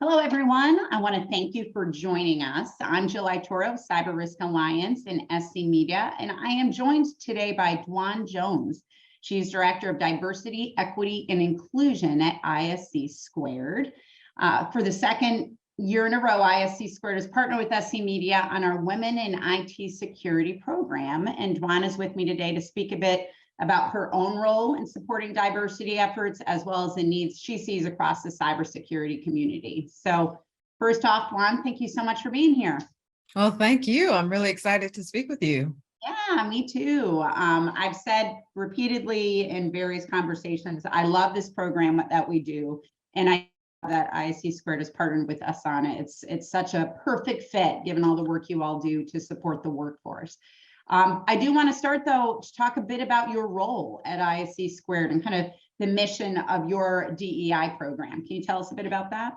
Hello, everyone. I want to thank you for joining us. I'm Jill Itoro of Cyber Risk Alliance and SC Media, and I am joined today by Dwan Jones. She's Director of Diversity, Equity, and Inclusion at ISC Squared. For the second year in a row, ISC Squared has partnered with SC Media on our Women in IT Security program, and Dwan is with me today to speak a bit about her own role in supporting diversity efforts, as well as the needs she sees across the cybersecurity community. So first off, Juan, thank you so much for being here. Well, thank you. I'm really excited to speak with you. Yeah, me too. I've said repeatedly in various conversations, I love this program that we do. And I that ISC Squared has partnered with us on it. It's such a perfect fit, given all the work you all do to support the workforce. I do want to start, though, to talk a bit about your role at ISC Squared and kind of the mission of your DEI program. Can you tell us a bit about that?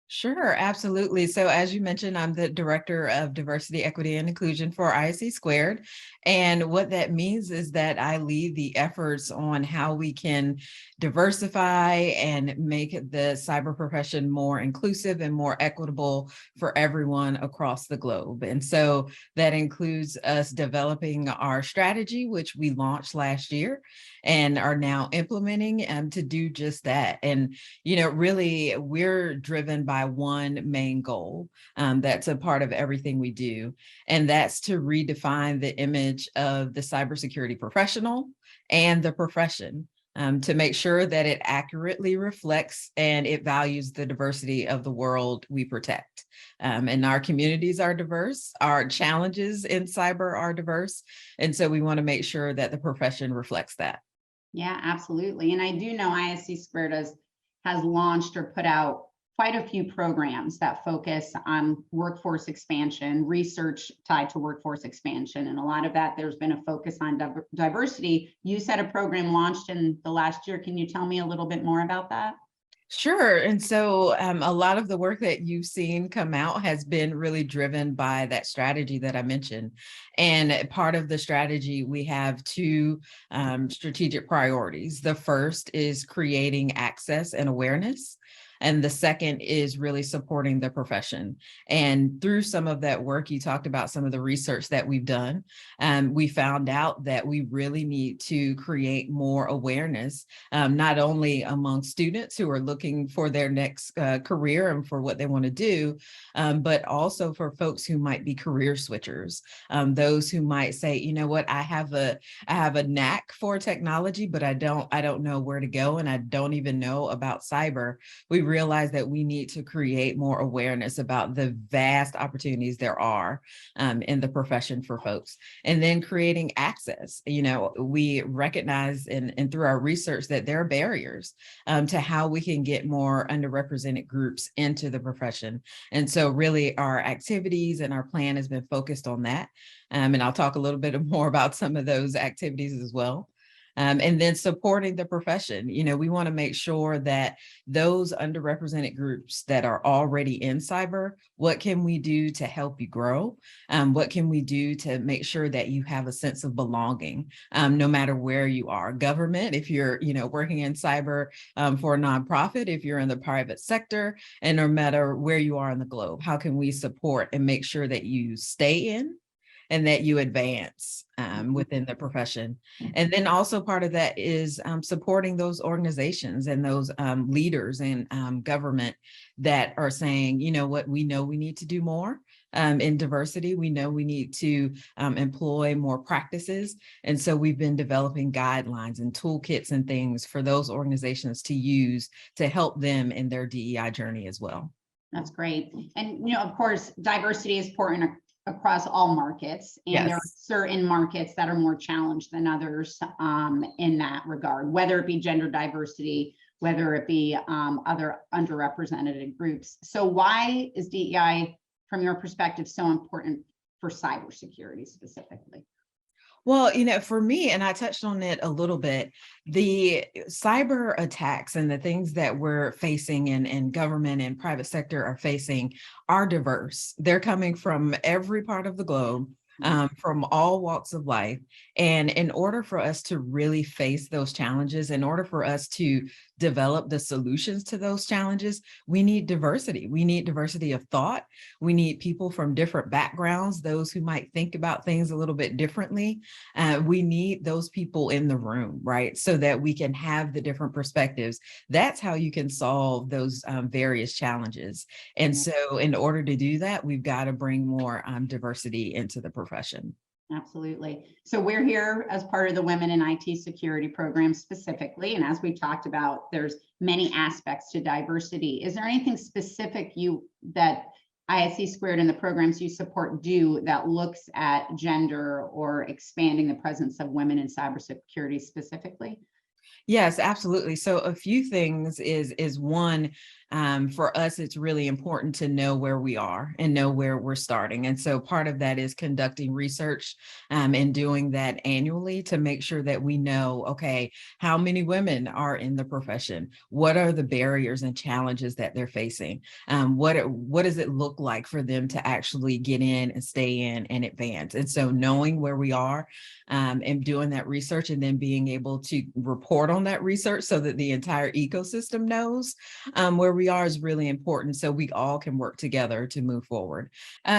Sure, absolutely. So as you mentioned, I'm the Director of Diversity, Equity, and Inclusion for ISC Squared. And what that means is that I lead the efforts on how we can diversify and make the cyber profession more inclusive and more equitable for everyone across the globe. And so that includes us developing our strategy, which we launched last year and are now implementing to do just that. And, you know, really, we're driven by one main goal that's a part of everything we do, and that's to redefine the image of the cybersecurity professional and the profession to make sure that it accurately reflects and it values the diversity of the world we protect. And our communities are diverse, our challenges in cyber are diverse, and so we want to make sure that the profession reflects that. Yeah, absolutely. And I do know ISC Squared has launched or put out quite a few programs that focus on workforce expansion, research tied to workforce expansion. And a lot of that, there's been a focus on diversity. You said a program launched in the last year. Can you tell me a little bit more about that? Sure. And so a lot of the work that you've seen come out has been really driven by that strategy that I mentioned. And part of the strategy, we have two strategic priorities. The first is creating access and awareness. And the second is really supporting the profession. And through some of that work, you talked about some of the research that we've done. We found out that we really need to create more awareness, not only among students who are looking for their next career and for what they want to do, but also for folks who might be career switchers, those who might say, you know what, I have a knack for technology, but I don't know where to go, and I don't even know about cyber. We realize that we need to create more awareness about the vast opportunities there are in the profession for folks, and then creating access. You know, we recognize and through our research that there are barriers to how we can get more underrepresented groups into the profession. And so really our activities and our plan has been focused on that. And I'll talk a little bit more about some of those activities as well. And then supporting the profession. You know, we want to make sure that those underrepresented groups that are already in cyber, what can we do to help you grow? What can we do to make sure that you have a sense of belonging, no matter where you are? Government, if you're, you know, working in cyber for a nonprofit, if you're in the private sector, and no matter where you are in the globe, how can we support and make sure that you stay in and that you advance within the profession? And then also part of that is supporting those organizations and those leaders in government that are saying, you know what, we know we need to do more in diversity. We know we need to employ more practices. And so we've been developing guidelines and toolkits and things for those organizations to use to help them in their DEI journey as well. That's great. And, you know, of course, diversity is important across all markets, and Yes. there are certain markets that are more challenged than others in that regard, whether it be gender diversity, whether it be other underrepresented groups. So why is DEI, from your perspective, so important for cybersecurity specifically? Well, you know, for me, and I touched on it a little bit, the cyber attacks and the things that we're facing and government and private sector are facing are diverse. They're coming from every part of the globe. From all walks of life. And in order for us to really face those challenges, in order for us to develop the solutions to those challenges, we need diversity. We need diversity of thought. We need people from different backgrounds, those who might think about things a little bit differently. We need those people in the room, right? So that we can have the different perspectives. That's how you can solve those various challenges. And so in order to do that, we've got to bring more diversity into the profession. Absolutely. So we're here as part of the Women in IT Security program specifically. And as we talked about, there's many aspects to diversity. Is there anything specific that ISC Squared and the programs you support do that looks at gender or expanding the presence of women in cybersecurity specifically? Yes, absolutely. So a few things is one, for us, it's really important to know where we are and know where we're starting. And so part of that is conducting research and doing that annually to make sure that we know, okay, how many women are in the profession? What are the barriers and challenges that they're facing? What does it look like for them to actually get in and stay in and advance? And so knowing where we are and doing that research and then being able to report on that research so that the entire ecosystem knows where we are is really important, so we all can work together to move forward.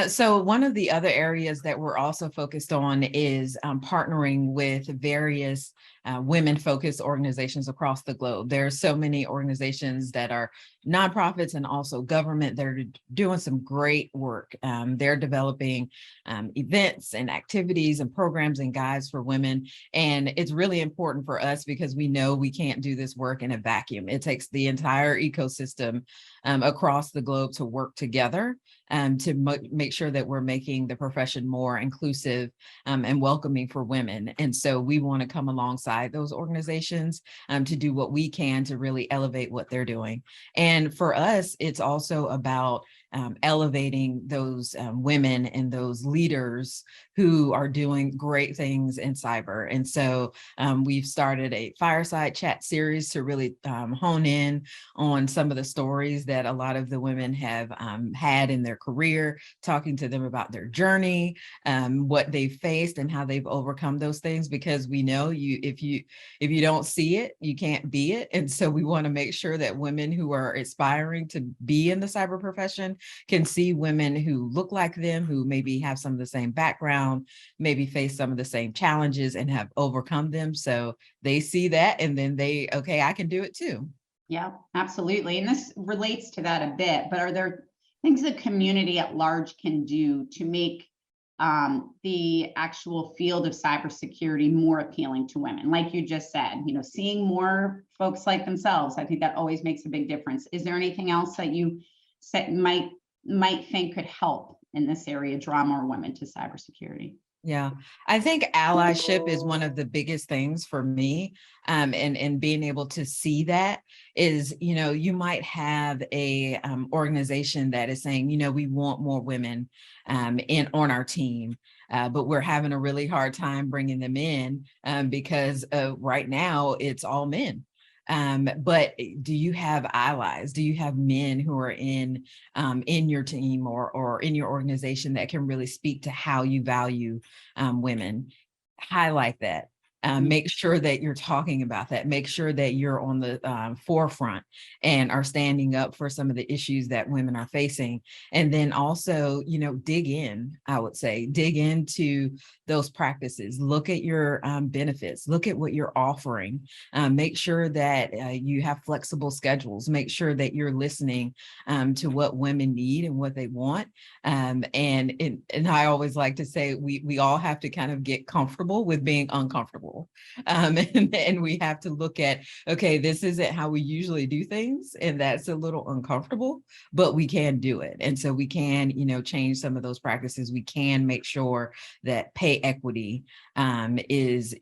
So one of the other areas that we're also focused on is partnering with various women-focused organizations across the globe. There are so many organizations that are nonprofits and also government that are doing some great work. They're developing events and activities and programs and guides for women. And it's really important for us because we know we can't do this work in a vacuum. It takes the entire ecosystem across the globe to work together to make sure that we're making the profession more inclusive and welcoming for women. And so we want to come alongside those organizations to do what we can to really elevate what they're doing. And for us, it's also about elevating those women and those leaders who are doing great things in cyber. And so we've started a fireside chat series to really hone in on some of the stories that a lot of the women have had in their career, talking to them about their journey, what they've faced and how they've overcome those things, because we know if you don't see it, you can't be it. And so we want to make sure that women who are aspiring to be in the cyber profession can see women who look like them, who maybe have some of the same background, maybe face some of the same challenges and have overcome them. So they see that and then okay, I can do it too. Yeah, absolutely. And this relates to that a bit, but are there things the community at large can do to make the actual field of cybersecurity more appealing to women? Like you just said, seeing more folks like themselves, I think that always makes a big difference. Is there anything else that you might think could help in this area, draw more women to cybersecurity? Yeah, I think allyship is one of the biggest things for me. And being able to see that is, you might have a organization that is saying, we want more women on our team. But we're having a really hard time bringing them in because right now it's all men. But do you have allies? Do you have men who are in your team or in your organization that can really speak to how you value women? Highlight that. Make sure that you're talking about that. Make sure that you're on the forefront and are standing up for some of the issues that women are facing. And then also, dig in, I would say, dig into those practices. Look at your benefits. Look at what you're offering. Make sure that you have flexible schedules. Make sure that you're listening to what women need and what they want. And I always like to say we all have to kind of get comfortable with being uncomfortable. And we have to look at, okay, this isn't how we usually do things, and that's a little uncomfortable, but we can do it. And so we can, change some of those practices. We can make sure that pay equity is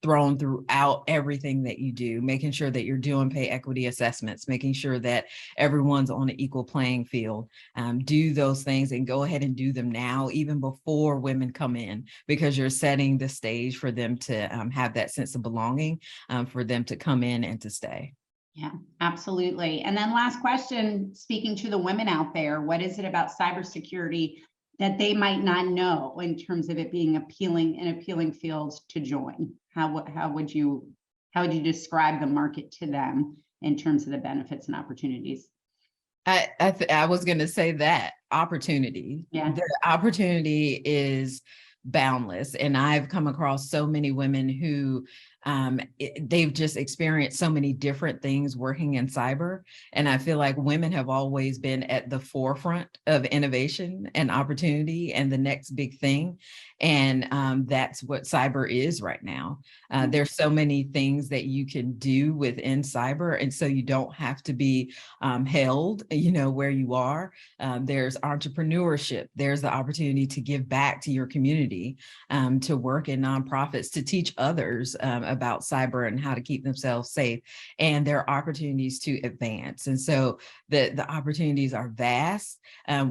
thrown throughout everything that you do, making sure that you're doing pay equity assessments, making sure that everyone's on an equal playing field. Do those things and go ahead and do them now, even before women come in, because you're setting the stage for them to have that sense of belonging, for them to come in and to stay. Yeah, absolutely. And then last question, speaking to the women out there, what is it about cybersecurity that they might not know in terms of it being an appealing field to join? How would you How would you describe the market to them in terms of the benefits and opportunities? I was going to say that opportunity. Yeah. The opportunity is boundless, and I've come across so many women who they've just experienced so many different things working in cyber, and I feel like women have always been at the forefront of innovation and opportunity and the next big thing, and that's what cyber is right now. There's so many things that you can do within cyber, and so you don't have to be held, where you are. There's entrepreneurship. There's the opportunity to give back to your community, to work in nonprofits, to teach others about cyber and how to keep themselves safe. And there are opportunities to advance. And so the opportunities are vast.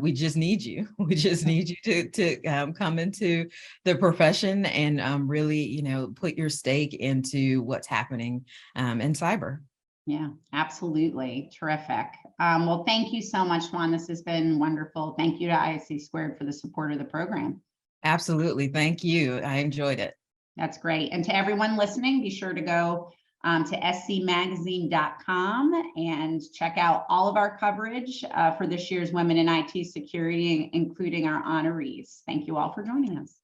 We just need you. We just need you to come into the profession and really, put your stake into what's happening in cyber. Yeah, absolutely. Terrific. Well, thank you so much, Juan. This has been wonderful. Thank you to ISC Squared for the support of the program. Absolutely. Thank you. I enjoyed it. That's great. And to everyone listening, be sure to go to scmagazine.com and check out all of our coverage for this year's Women in IT Security, including our honorees. Thank you all for joining us.